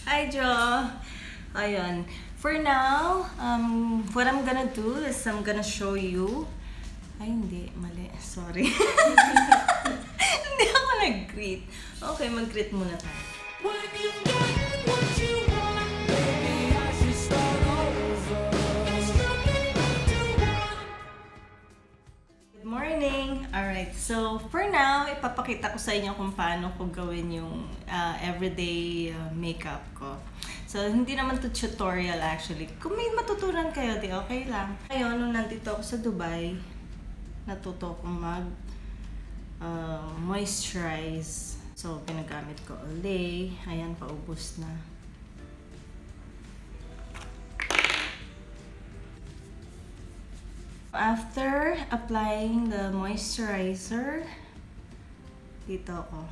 Hi, Jo! Ayun. For now, what I'm gonna do is I'm gonna show you... Ay, hindi. Mali. Sorry. Hindi ako nag-greet. Okay, mag-greet muna tayo. Good morning! Alright, so for now, ipapakita ko sa inyo kung paano ko gawin yung everyday makeup ko. So, hindi naman to tutorial actually. Kung may matutunan kayo, di okay lang. Ngayon, nung nandito ako sa Dubai, natuto akong moisturize. So, pinagamit ko all day. Ayan, paubos na. After applying the moisturizer, dito ako.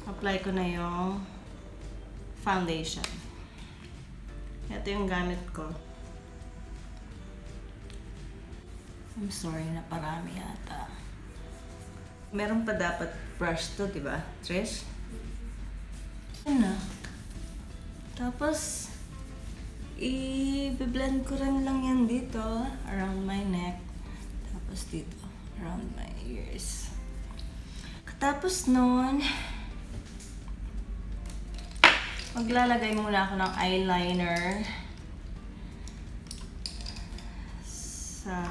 Apply ko na yung foundation. Ito yung gamit ko. I'm sorry na parami yata. Meron pa dapat brush to, di ba, Trish? Yan na. Tapos, i-blend ko rin lang yan dito, around my neck. Tapos dito, around my ears. Tapos nun, maglalagay muna ako ng eyeliner sa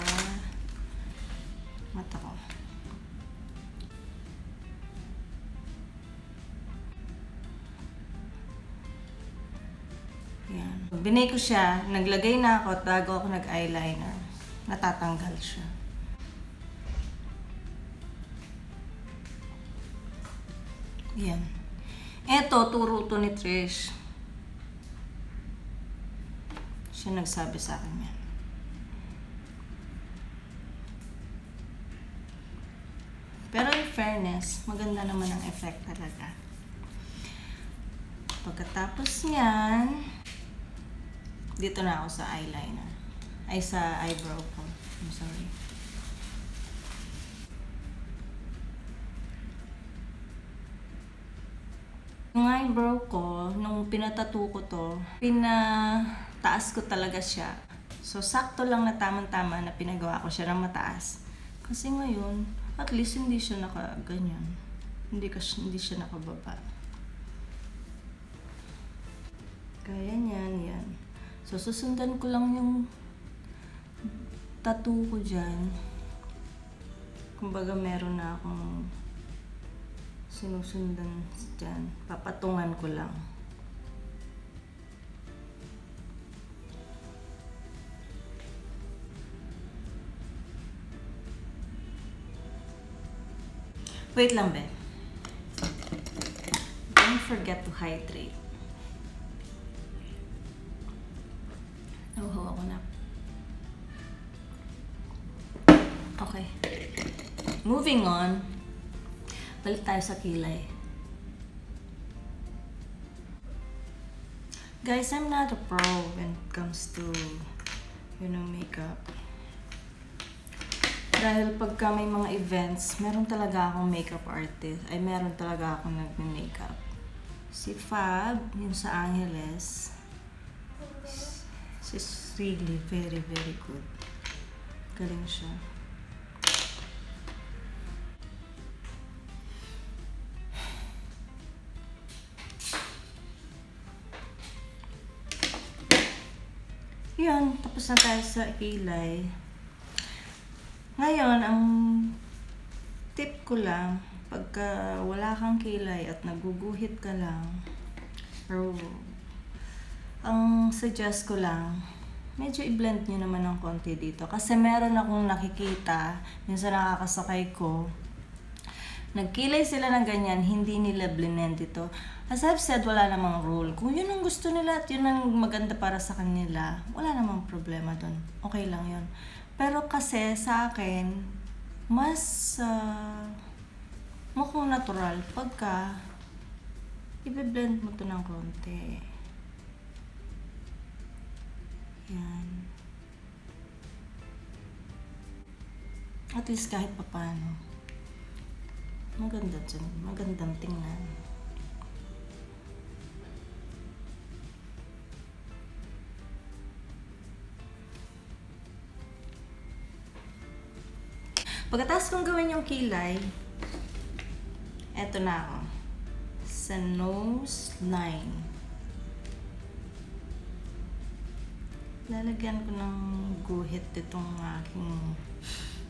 mata ko. Yan. Binay ko siya, naglagay na ako at bago ako nag-eyeliner, natatanggal siya. Yan. Eto, turo to ni Trish. Siya nagsabi sa akin yan. Pero in fairness, maganda naman ang effect talaga. Pagkatapos niyan, dito na ako sa eyeliner. Ay, sa eyebrow ko. I'm sorry. Yung eyebrow ko, nung pinatattoo ko to, pinataas ko talaga siya. So, sakto lang na tamang-tama na pinagawa ko siya ng mataas. Kasi ngayon, at least hindi siya nakaganyan. Hindi siya nakababa. Kaya niyan, yan. So, susundan ko lang yung tattoo ko dyan. Kumbaga, meron na akong sinusundan dyan. Papatungan ko lang. Wait lang, be. Don't forget to hydrate. Nauhaw ako na. Okay. Moving on. Balik tayo sa kilay. Guys, I'm not a pro when it comes to, makeup. Dahil pagka may mga events, meron talaga akong makeup artist. Ay, meron talaga akong nag-makeup. Si Fab, yung sa Angeles, she's really very, very good. Galing siya. Yan, tapos na tayo sa kilay. Ngayon, ang tip ko lang, pagka wala kang kilay at naguguhit ka lang, or ang suggest ko lang, medyo i-blend nyo naman ng konti dito. Kasi meron akong nakikita, minsan nakakasakay ko, nagkilay sila ng ganyan, hindi nila blend ito. As I've said, wala namang rule. Kung yun ang gusto nila at yun ang maganda para sa kanila, wala namang problema dun. Okay lang yun. Pero kasi sa akin, mas mukhang natural pagka i-blend mo to ng konti. Yan. At least kahit papano. Maganda dyan. Magandang tingnan. Pagkatapos kong gawin yung kilay, eto na ako. Sa nose line. Lalagyan ko ng guhit itong aking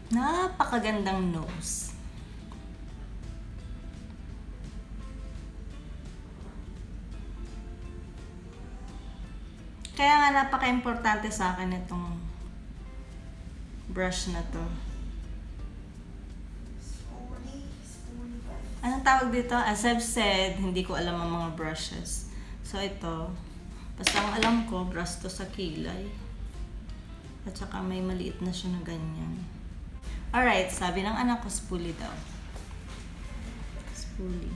napakagandang nose. Kaya nga napaka-importante sa akin itong brush na to. Anong tawag dito? As I've said, hindi ko alam ang mga brushes. So ito, basta ang alam ko, brush to sa kilay. At saka may maliit na siya na ganyan. Alright, sabi ng anak ko, spoolie daw. Spoolie.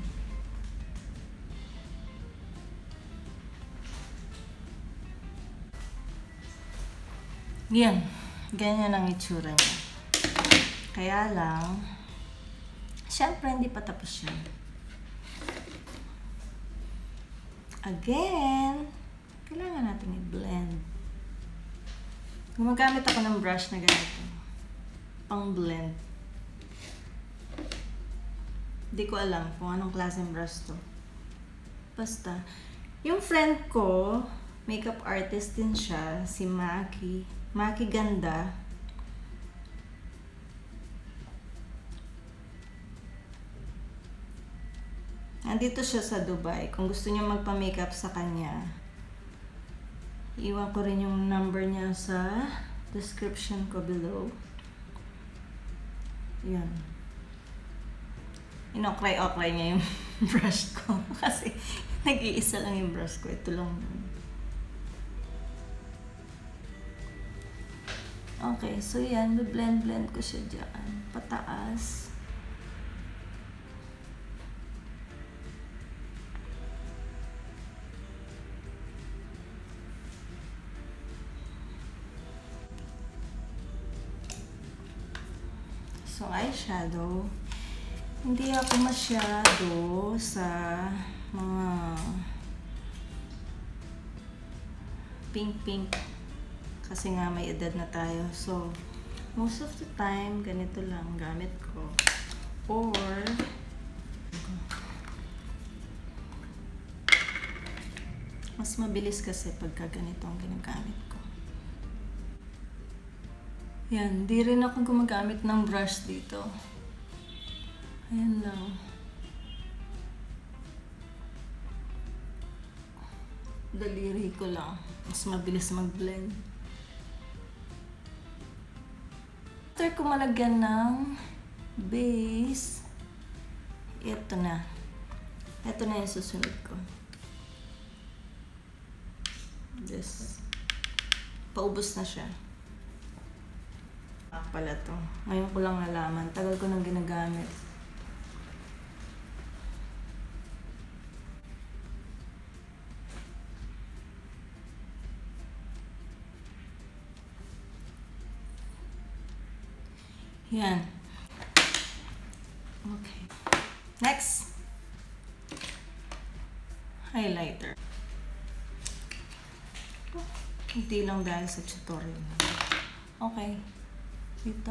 Yan. Ganyan ang itsura niya. Kaya lang, syempre hindi pa tapos yan. Again, kailangan natin i-blend. Gumagamit ako ng brush na ganito. Pang blend. Hindi ko alam kung anong klaseng brush to. Basta, yung friend ko, makeup artist din siya, si Mackie Ganda. Nandito siya sa Dubai. Kung gusto niyo magpa-makeup sa kanya, iwan ko rin yung number niya sa description ko below. Yan. Inokray-okray niya yung brush ko. Kasi nag-iisa lang yung brush ko. Ito lang. Okay, so yan. Blend ko siya dyan. Pataas. So, eyeshadow. Hindi ako masyado sa mga pink. Kasi nga may edad na tayo. So, most of the time, ganito lang gamit ko. Or, mas mabilis kasi pagka ganito ang ginagamit ko. Yan, di rin ako gumagamit ng brush dito. Ayan lang. Daliri ko lang. Mas mabilis mag-blend. After ko malagyan ng base, ito na. Ito na yung susunod ko. This. Paubos na siya. Pala to. Ngayon ko lang nalaman. Tagal ko nang ginagamit. Yan. Okay. Next. Highlighter. Hindi lang dahil sa tutorial. Okay. Dito.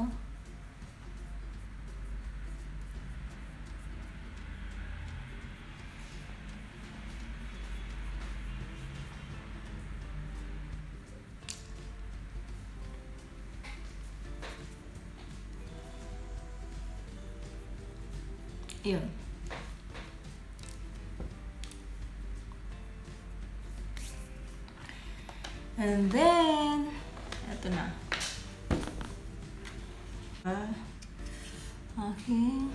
Yun. And then, eto na. Aking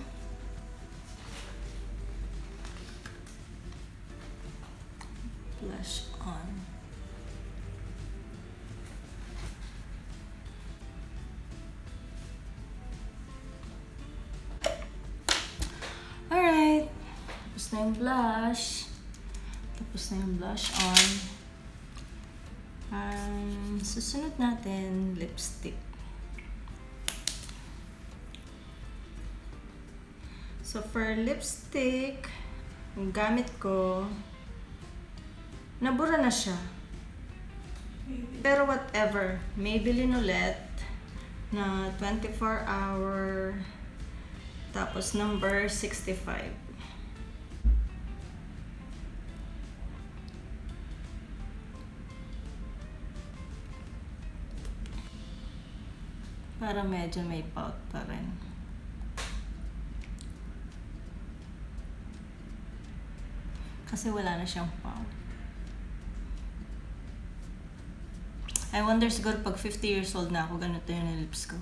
blush on. Alright. Tapos na yung blush. Tapos na yung blush on. Susunod natin, lipstick. So, for lipstick, yung gamit ko, nabura na siya. Pero whatever, Maybelline ulit. na 24-hour, tapos number 65. Para medyo may pout pa rin. Kasi wala na siyang pout. I wonder siguro pag 50 years old na ako, ganito yung lips ko.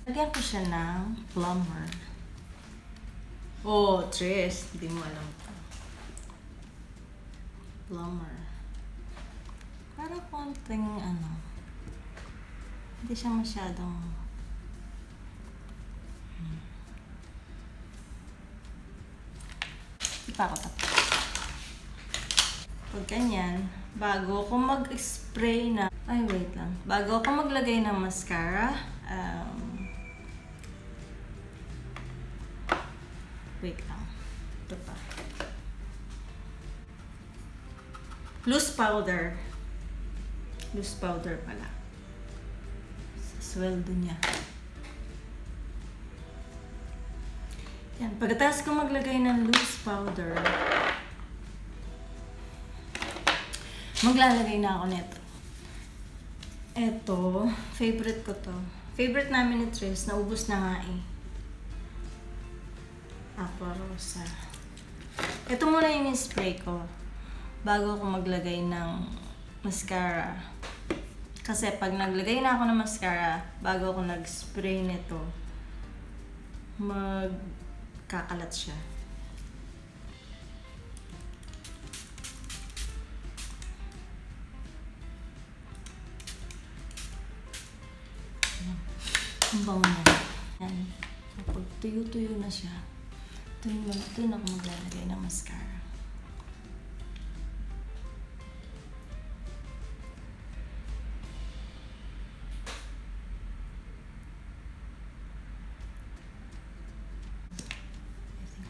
Lagyan ko siya ng plumber. Oh, Tris, hindi mo alam ito. Plumber. Para konting hindi siya masyadong pa ako tapos. Pag ganyan, bago ako mag-spray na, wait lang. Bago ako maglagay ng mascara, wait lang. Ito pa. Loose powder. Loose powder pala. Sa sweldo niya. Yan. Pagkatapos ko maglagay ng loose powder, maglalagay na ako nito. Ito, favorite ko to. Favorite namin ni Tris, naubos na nga eh. Aqua Rosa. Ito muna yung spray ko bago ako maglagay ng mascara. Kasi pag naglagay na ako ng mascara, bago ako nag-spray nito, magkakalat siya. Ang bango na. Yan. Kapag tuyo-tuyo na siya, ito na ako maglalagay ng mascara.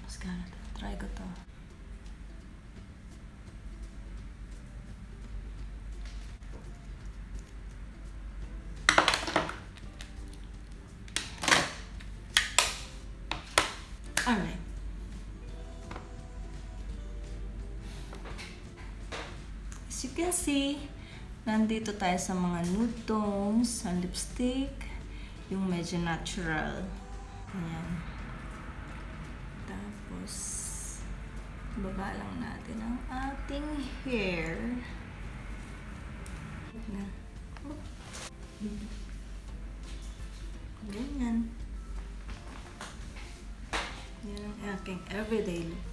Mascara to. Try ko to. Alright. As you can see, nandito tayo sa mga nude tones, ang lipstick, yung medyo natural. Ayan. Tapos, baba lang natin ang ating hair. Ganyan. Yan ang aking everyday look.